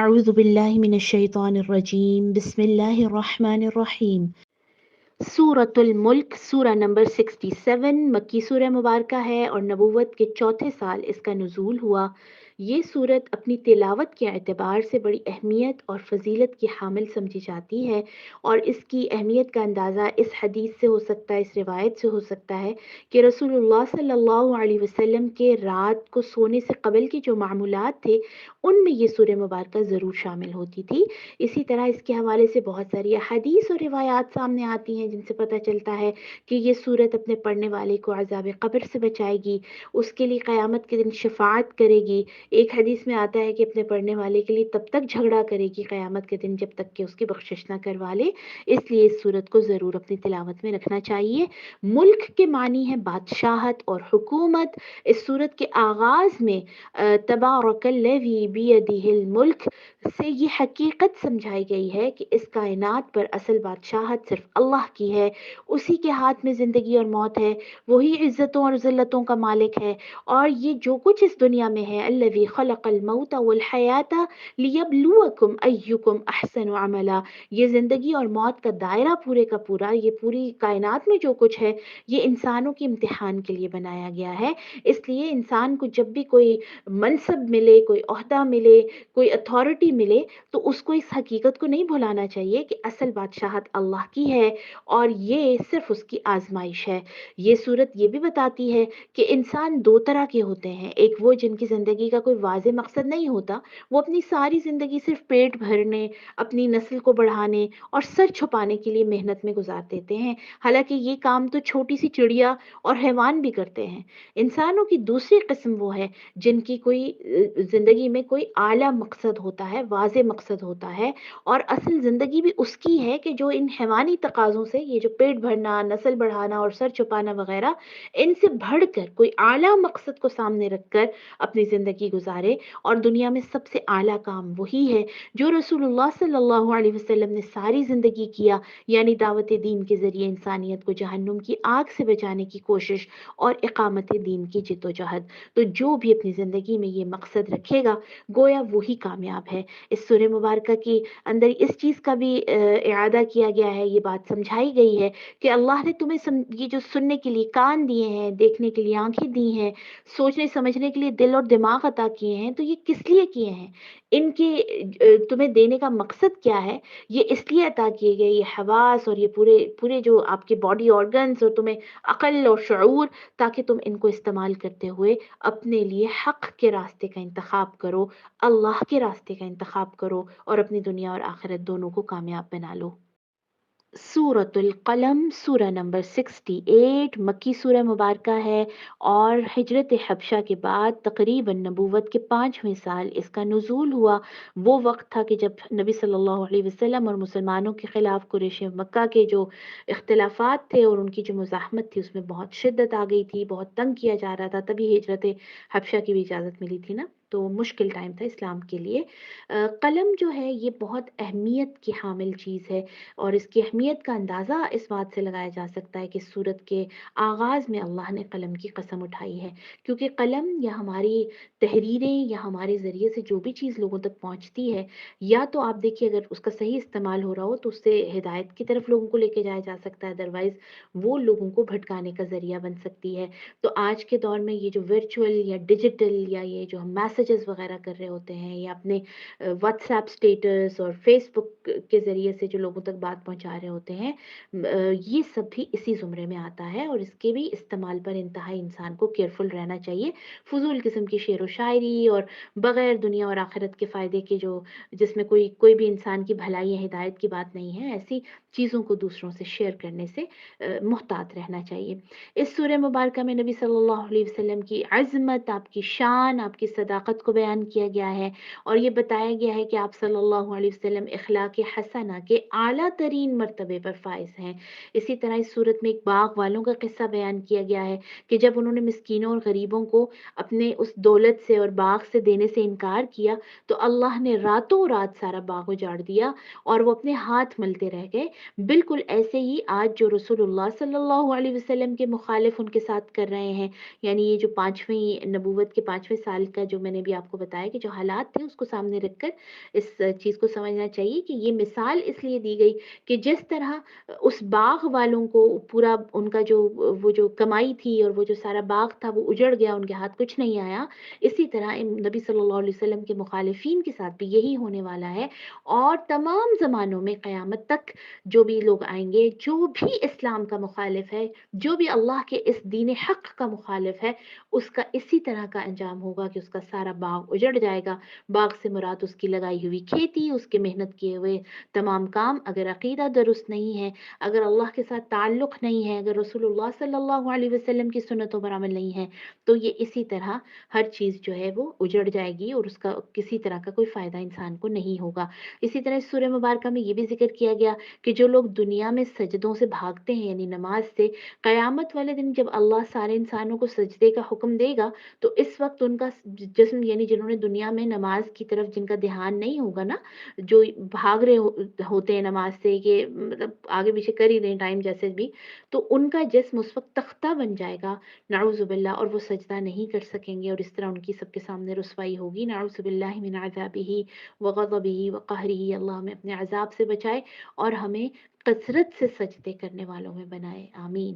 اعوذ باللہ من الشیطان الرجیم بسم اللہ الرحمن الرحیم۔ سورۃ الملک، سورہ نمبر 67 مکی سورہ مبارکہ ہے اور نبوت کے چوتھے سال اس کا نزول ہوا۔ یہ سورت اپنی تلاوت کے اعتبار سے بڑی اہمیت اور فضیلت کی حامل سمجھی جاتی ہے، اور اس کی اہمیت کا اندازہ اس حدیث سے ہو سکتا ہے، اس روایت سے ہو سکتا ہے کہ رسول اللہ صلی اللہ علیہ وسلم کے رات کو سونے سے قبل کے جو معمولات تھے ان میں یہ سورہ مبارکہ ضرور شامل ہوتی تھی۔ اسی طرح اس کے حوالے سے بہت ساری احادیث اور روایات سامنے آتی ہیں جن سے پتہ چلتا ہے کہ یہ سورت اپنے پڑھنے والے کو عذاب قبر سے بچائے گی، اس کے لیے قیامت کے دن شفاعت کرے گی۔ ایک حدیث میں آتا ہے کہ اپنے پڑھنے والے کے لیے تب تک جھگڑا کرے گی قیامت کے دن جب تک کہ اس کی بخشش نہ کروا لے، اس لیے اس سورت کو ضرور اپنی تلاوت میں رکھنا چاہیے۔ ملک کے معنی ہے بادشاہت اور حکومت۔ اس سورت کے آغاز میں تبارک الذی بیدہ الملک سے یہ حقیقت سمجھائی گئی ہے کہ اس کائنات پر اصل بادشاہت صرف اللہ کی ہے، اسی کے ہاتھ میں زندگی اور موت ہے، وہی عزتوں اور ذلتوں کا مالک ہے، اور یہ جو کچھ اس دنیا میں ہے الذی خلق الموت والحیات لیبلوکم ایکم احسن عملا، یہ زندگی اور موت کا دائرہ پورے کا پورا، یہ پوری کائنات میں جو کچھ ہے یہ انسانوں کے امتحان کے لیے بنایا گیا ہے۔ اس لیے انسان کو جب بھی کوئی منصب ملے، کوئی عہدہ ملے، کوئی اتھارٹی ملے تو اس کو اس حقیقت کو نہیں بھلانا چاہیے کہ اصل بادشاہت اللہ کی ہے اور یہ صرف اس کی آزمائش ہے۔ یہ صورت یہ بھی بتاتی ہے کہ انسان دو طرح کے ہوتے ہیں، ایک وہ جن کی زندگی کا کوئی واضح مقصد نہیں ہوتا، وہ اپنی ساری زندگی صرف پیٹ بھرنے، اپنی نسل کو بڑھانے اور سر چھپانے کے لیے محنت میں گزار دیتے ہیں، حالانکہ یہ کام تو چھوٹی سی چڑیا اور حیوان بھی کرتے ہیں۔ انسانوں کی دوسری قسم وہ ہے جن کی کوئی زندگی میں کوئی اعلیٰ مقصد ہوتا ہے، واضح مقصد ہوتا ہے، اور اصل زندگی بھی اس کی ہے کہ جو ان حیوانی تقاضوں سے، یہ جو پیٹ بھرنا، نسل بڑھانا اور سر چھپانا وغیرہ، ان سے بڑھ کر کوئی اعلیٰ مقصد کو سامنے رکھ کر اپنی زندگی گزارے، اور دنیا میں سب سے اعلیٰ کام وہی ہے جو رسول اللہ صلی اللہ علیہ وسلم نے ساری زندگی کیا، یعنی دعوت دین کے ذریعے انسانیت کو جہنم کی آگ سے بچانے کی کوشش اور اقامت دین کی جدوجہد۔ تو جو بھی اپنی زندگی میں یہ مقصد رکھے گا گویا وہی کامیاب ہے۔ اس سورہ مبارکہ کی اندر اس چیز کا بھی اعادہ کیا گیا ہے، یہ بات سمجھائی گئی ہے کہ اللہ نے تمہیں یہ جو سننے کے لیے کان دیے ہیں، دیکھنے کے لیے آنکھیں دی ہیں، سوچنے سمجھنے کے لیے دل اور دماغ عطا کیے ہیں، تو یہ کس لیے کیے ہیں؟ ان کے تمہیں دینے کا مقصد کیا ہے؟ یہ اس لیے عطا کیے گئے یہ حواس اور یہ پورے پورے جو آپ کے باڈی آرگنز، اور تمہیں عقل اور شعور، تاکہ تم ان کو استعمال کرتے ہوئے اپنے لیے حق کے راستے کا انتخاب کرو، اللہ کے راستے کا انتخاب کرو، اور اپنی دنیا اور آخرت دونوں کو کامیاب بنا لو۔ سورۃ القلم، سورہ نمبر 68 مکی سورہ مبارکہ ہے، اور ہجرت حبشہ کے بعد تقریباً نبوت کے 5ویں سال اس کا نزول ہوا۔ وہ وقت تھا کہ جب نبی صلی اللہ علیہ وسلم اور مسلمانوں کے خلاف قریش مکہ کے جو اختلافات تھے اور ان کی جو مزاحمت تھی اس میں بہت شدت آ گئی تھی، بہت تنگ کیا جا رہا تھا، تبھی ہجرت حبشہ کی بھی اجازت ملی تھی نا، تو مشکل ٹائم تھا اسلام کے لیے۔ قلم جو ہے یہ بہت اہمیت کی حامل چیز ہے، اور اس کی اہمیت کا اندازہ اس بات سے لگایا جا سکتا ہے کہ سورت کے آغاز میں اللہ نے قلم کی قسم اٹھائی ہے، کیونکہ قلم یا ہماری تحریریں یا ہمارے ذریعے سے جو بھی چیز لوگوں تک پہنچتی ہے، یا تو آپ دیکھیے اگر اس کا صحیح استعمال ہو رہا ہو تو اس سے ہدایت کی طرف لوگوں کو لے کے جایا جا سکتا ہے، ادروائز وہ لوگوں کو بھٹکانے کا ذریعہ بن سکتی ہے۔ تو آج کے دور میں یہ جو ورچوئل یا ڈیجیٹل یا یہ جو ہم میسیجز وغیرہ کر رہے ہوتے ہیں، یا اپنے واٹس ایپ اسٹیٹس اور فیس بک کے ذریعے سے جو لوگوں تک بات پہنچا رہے ہوتے ہیں، یہ سب بھی اسی زمرے میں آتا ہے، اور اس کے بھی استعمال پر انتہائی انسان کو کیئرفل رہنا چاہیے۔ فضول قسم کی شعر و شاعری اور بغیر دنیا اور آخرت کے فائدے کے جو جس میں کوئی بھی انسان کی بھلائی یا ہدایت کی بات نہیں ہے، ایسی چیزوں کو دوسروں سے شیئر کرنے سے محتاط رہنا چاہیے۔ اس سورہ مبارکہ میں نبی صلی اللہ علیہ وسلم کی عظمت، آپ کی شان، آپ کی صداقت کو بیان کیا گیا ہے، اور یہ بتایا گیا ہے کہ آپ صلی اللہ علیہ وسلم اخلاق حسنہ کے اعلیٰ ترین مرتبے پر فائز ہیں۔ اسی طرح اس صورت میں ایک باغ والوں کا قصہ بیان کیا گیا ہے کہ جب انہوں نے مسکینوں اور غریبوں کو اپنے اس دولت سے اور باغ سے دینے سے انکار کیا تو اللہ نے راتوں رات سارا باغ اجاڑ دیا اور وہ اپنے ہاتھ ملتے رہ گئے۔ بالکل ایسے ہی آج جو رسول اللہ صلی اللہ علیہ وسلم کے مخالف ان کے ساتھ کر رہے ہیں، یعنی یہ جو 5ویں نبوت کے 5ویں سال کا جو میں میں نے بھی آپ کو بتایا کہ جو حالات تھے اس کو سامنے رکھ کر اس چیز کو سمجھنا چاہیے کہ یہ مثال اس لیے دی گئی کہ جس طرح اس باغ والوں کو پورا ان کا جو وہ جو کمائی تھی اور وہ جو سارا باغ تھا وہ اجڑ گیا، ان کے ہاتھ کچھ نہیں آیا، اسی طرح نبی صلی اللہ علیہ وسلم کے مخالفین کے ساتھ بھی یہی ہونے والا ہے۔ اور تمام زمانوں میں قیامت تک جو بھی لوگ آئیں گے، جو بھی اسلام کا مخالف ہے، جو بھی اللہ کے اس دین حق کا مخالف ہے، اس کا اسی طرح کا انجام ہوگا کہ اس کا سارا باغ اجڑ جائے گا۔ باغ سے مراد اس کی لگائی ہوئی کھیتی، اس کے محنت کیے ہوئے تمام کام، اگر عقیدہ درست نہیں ہے، اگر اللہ کے ساتھ تعلق نہیں ہے، اگر رسول اللہ صلی اللہ علیہ وسلم کی سنتوں پر عمل نہیں ہے، تو یہ اسی طرح ہر چیز جو ہے وہ اجڑ جائے گی اور اس کا کسی طرح کا کوئی فائدہ انسان کو نہیں ہوگا۔ اسی طرح اس سورہ مبارکہ میں یہ بھی ذکر کیا گیا کہ جو لوگ دنیا میں سجدوں سے بھاگتے ہیں یعنی نماز سے، قیامت والے دن جب اللہ سارے انسانوں کو سجدے کا حکم دے گا تو اس وقت ان کا جسم، یعنی جنہوں نے دنیا میں نماز کی طرف جن کا دھیان نہیں ہوگا نا، جو بھاگ رہے ہوتے ہیں نماز سے کہ مطلب آگے پیچھے کر ہی رہے ہیں ٹائم جیسے بھی، تو ان کا جسم اس وقت تختہ بن جائے گا، نعوذ باللہ، اور وہ سجدہ نہیں کر سکیں گے اور اس طرح ان کی سب کے سامنے رسوائی ہوگی، نعوذ باللہ من عذابہ وغضبہ وقہرہ۔ اللہ ہمیں اپنے عذاب سے بچائے اور ہمیں کثرت سے سجدے کرنے والوں میں بنائے، آمین۔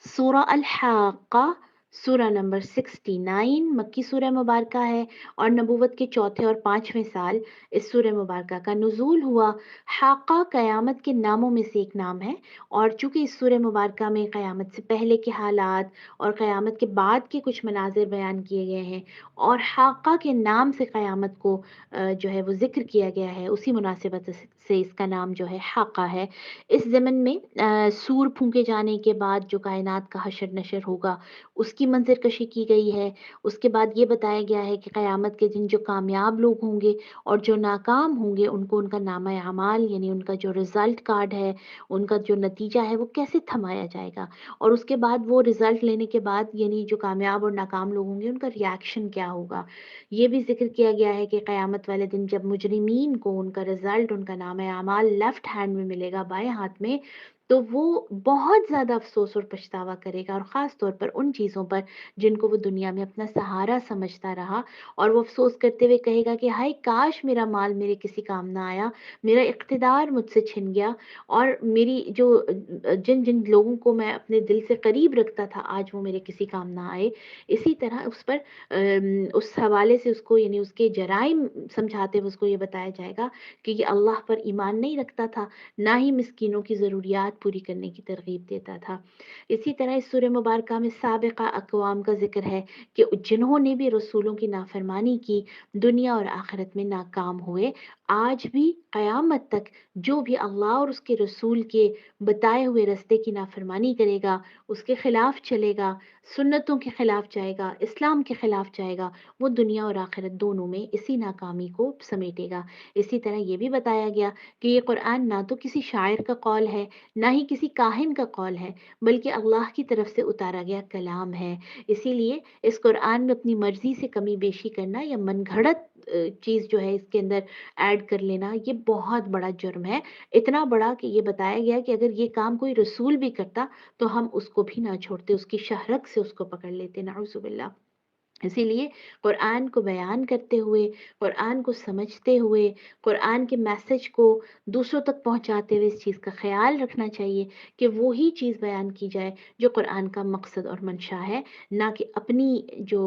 سورہ الحاقہ، سورہ نمبر 69، مکی سورہ مبارکہ ہے اور نبوت کے چوتھے اور پانچویں سال اس سورہ مبارکہ کا نزول ہوا۔ حاقہ قیامت کے ناموں میں سے ایک نام ہے، اور چونکہ اس سورہ مبارکہ میں قیامت سے پہلے کے حالات اور قیامت کے بعد کے کچھ مناظر بیان کیے گئے ہیں، اور حاقہ کے نام سے قیامت کو جو ہے وہ ذکر کیا گیا ہے، اسی مناسبت سے اس کا نام جو ہے حاقہ ہے۔ اس ضمن میں سور پھونکے جانے کے بعد جو کائنات کا حشر نشر ہوگا اس کی منظر کشی کی گئی ہے۔ اس کے بعد یہ بتایا گیا ہے کہ قیامت کے دن جو کامیاب لوگ ہوں گے اور جو ناکام ہوں گے ان کو ان کا نامہ اعمال، یعنی ان کا جو رزلٹ کارڈ ہے، ان کا جو نتیجہ ہے وہ کیسے تھمایا جائے گا، اور اس کے بعد وہ رزلٹ لینے کے بعد یعنی جو کامیاب اور ناکام لوگ ہوں گے ان کا ریاکشن کیا ہوگا۔ یہ بھی ذکر کیا گیا ہے کہ قیامت والے دن جب مجرمین کو ان کا رزلٹ، ان کا نامہ اعمال لیفٹ ہینڈ میں ملے گا، بائیں ہاتھ میں، تو وہ بہت زیادہ افسوس اور پچھتاوا کرے گا، اور خاص طور پر ان چیزوں پر جن کو وہ دنیا میں اپنا سہارا سمجھتا رہا، اور وہ افسوس کرتے ہوئے کہے گا کہ ہائے کاش میرا مال میرے کسی کام نہ آیا، میرا اقتدار مجھ سے چھن گیا، اور میری جو جن جن لوگوں کو میں اپنے دل سے قریب رکھتا تھا آج وہ میرے کسی کام نہ آئے۔ اسی طرح اس پر اس حوالے سے اس کو یعنی اس کے جرائم سمجھاتے ہوئے اس کو یہ بتایا جائے گا کہ یہ اللہ پر ایمان نہیں رکھتا تھا، نہ ہی مسکینوں کی ضروریات پوری کرنے کی ترغیب دیتا تھا۔ اسی طرح اس سورہ مبارکہ میں سابقہ اقوام کا ذکر ہے کہ جنہوں نے بھی رسولوں کی نافرمانی کی دنیا اور آخرت میں ناکام ہوئے۔ آج بھی قیامت تک جو بھی اللہ اور اس کے رسول کے بتائے ہوئے رستے کی نافرمانی کرے گا، اس کے خلاف چلے گا، سنتوں کے خلاف جائے گا، اسلام کے خلاف جائے گا، وہ دنیا اور آخرت دونوں میں اسی ناکامی کو سمیٹے گا۔ اسی طرح یہ بھی بتایا گیا کہ یہ قرآن نہ تو کسی شاعر کا قول ہے، نہ ہی کسی کاہن کا قول ہے، بلکہ اللہ کی طرف سے اتارا گیا کلام ہے۔ اسی لیے اس قرآن میں اپنی مرضی سے کمی بیشی کرنا یا من گھڑت چیز جو ہے اس کے اندر ایڈ کر لینا، یہ بہت بڑا جرم ہے، اتنا بڑا کہ یہ بتایا گیا کہ اگر یہ کام کوئی رسول بھی کرتا تو ہم اس کو بھی نہ چھوڑتے، اس کی شہرک سے اس کو پکڑ لیتے، نعوذ باللہ۔ اسی لیے قرآن کو بیان کرتے ہوئے، قرآن کو سمجھتے ہوئے، قرآن کے میسج کو دوسروں تک پہنچاتے ہوئے اس چیز کا خیال رکھنا چاہیے کہ وہی چیز بیان کی جائے جو قرآن کا مقصد اور منشا ہے، نہ کہ اپنی جو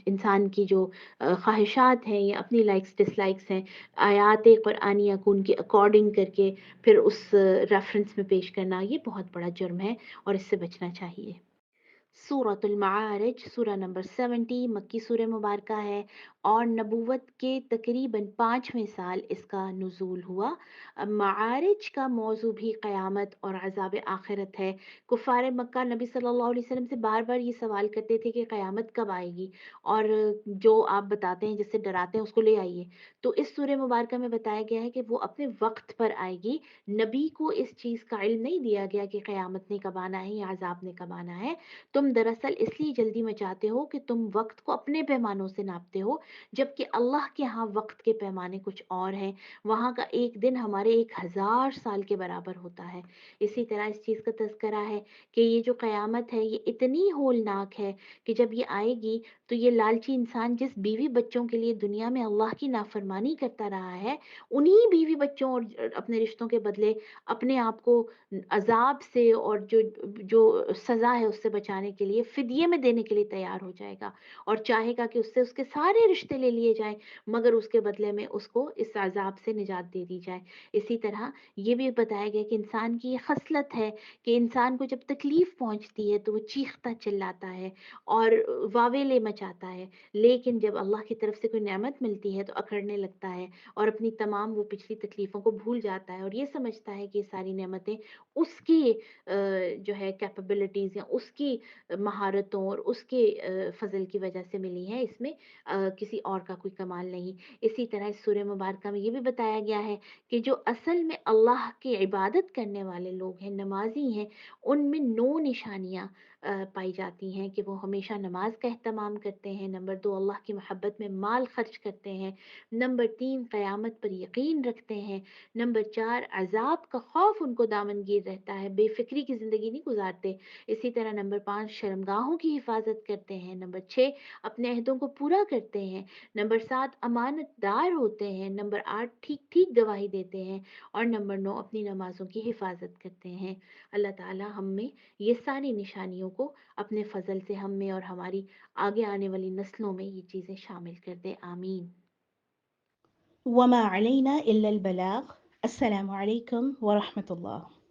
انسان کی جو خواہشات ہیں یا اپنی لائکس ڈس لائکس ہیں، آیات قرآنیہ کو ان کے اکارڈنگ کر کے پھر اس ریفرنس میں پیش کرنا، یہ بہت بڑا جرم ہے اور اس سے بچنا چاہیے۔ سورۃ المعارج، سورہ نمبر 70، مکی سورہ مبارکہ ہے اور نبوت کے تقریباً پانچویں سال اس کا نزول ہوا۔ معارج کا موضوع بھی قیامت اور عذاب آخرت ہے۔ کفار مکہ نبی صلی اللہ علیہ وسلم سے بار بار یہ سوال کرتے تھے کہ قیامت کب آئے گی، اور جو آپ بتاتے ہیں جس سے ڈراتے ہیں اس کو لے آئیے۔ تو اس سورہ مبارکہ میں بتایا گیا ہے کہ وہ اپنے وقت پر آئے گی۔ نبی کو اس چیز کا علم نہیں دیا گیا کہ قیامت نے کب آنا ہے یا عذاب نے کب آنا ہے۔ تم دراصل اس لیے جلدی مچاتے ہو کہ تم وقت کو اپنے پیمانوں سے ناپتے ہو، جبکہ اللہ کے ہاں وقت کے پیمانے کچھ اور ہیں، وہاں کا ایک دن ہمارے 1000 سال کے برابر ہوتا ہے۔ اسی طرح اس چیز کا تذکرہ ہے کہ یہ جو قیامت ہے یہ اتنی ہولناک ہے کہ جب یہ آئے گی تو یہ لالچی انسان جس بیوی بچوں کے لیے دنیا میں اللہ کی نافرمانی کرتا رہا ہے، انہی بیوی بچوں اور اپنے رشتوں کے بدلے اپنے آپ کو عذاب سے اور جو سزا ہے اس سے بچانے کے لیے فدیے میں دینے کے لیے تیار ہو جائے گا، اور چاہے گا کہ اس سے اس کے سارے رشتے لے لیے جائیں، مگر اس کے بدلے میں اس کو اس عذاب سے نجات دے دی جائے۔ اسی طرح یہ بھی بتایا گیا کہ انسان کی یہ خصلت ہے کہ انسان کو جب تکلیف پہنچتی ہے تو وہ چیختا چلاتا ہے اور واویلے مچاتا ہے، لیکن جب اللہ کی طرف سے کوئی نعمت ملتی ہے تو اکڑنے لگتا ہے اور اپنی تمام وہ پچھلی تکلیفوں کو بھول جاتا ہے اور یہ سمجھتا ہے کہ یہ ساری نعمتیں اس کی جو ہے کیپبلٹیز یا اس کی مہارتوں اور اس کے فضل کی وجہ سے ملی ہے، اس میں کسی اور کا کوئی کمال نہیں۔ اسی طرح اس سورہ مبارکہ میں یہ بھی بتایا گیا ہے کہ جو اصل میں اللہ کی عبادت کرنے والے لوگ ہیں، نمازی ہیں، ان میں 9 نشانیاں پائی جاتی ہیں کہ وہ ہمیشہ نماز کا اہتمام کرتے ہیں، نمبر 2 اللہ کی محبت میں مال خرچ کرتے ہیں، نمبر 3 قیامت پر یقین رکھتے ہیں، نمبر 4 عذاب کا خوف ان کو دامنگیر رہتا ہے، بے فکری کی زندگی نہیں گزارتے، اسی طرح نمبر 5 شرمگاہوں کی حفاظت کرتے ہیں، نمبر 6 اپنے عہدوں کو پورا کرتے ہیں، نمبر 7 امانت دار ہوتے ہیں، نمبر 8 ٹھیک ٹھیک گواہی دیتے ہیں، اور نمبر 9 اپنی نمازوں کی حفاظت کرتے ہیں۔ اللہ تعالی ہم میں یہ ساری نشانیوں کو اپنے فضل سے ہم میں اور ہماری آگے آنے والی نسلوں میں یہ چیزیں شامل کر دے، آمین۔ وما علينا إلا البلاغ. السلام عليكم ورحمة الله.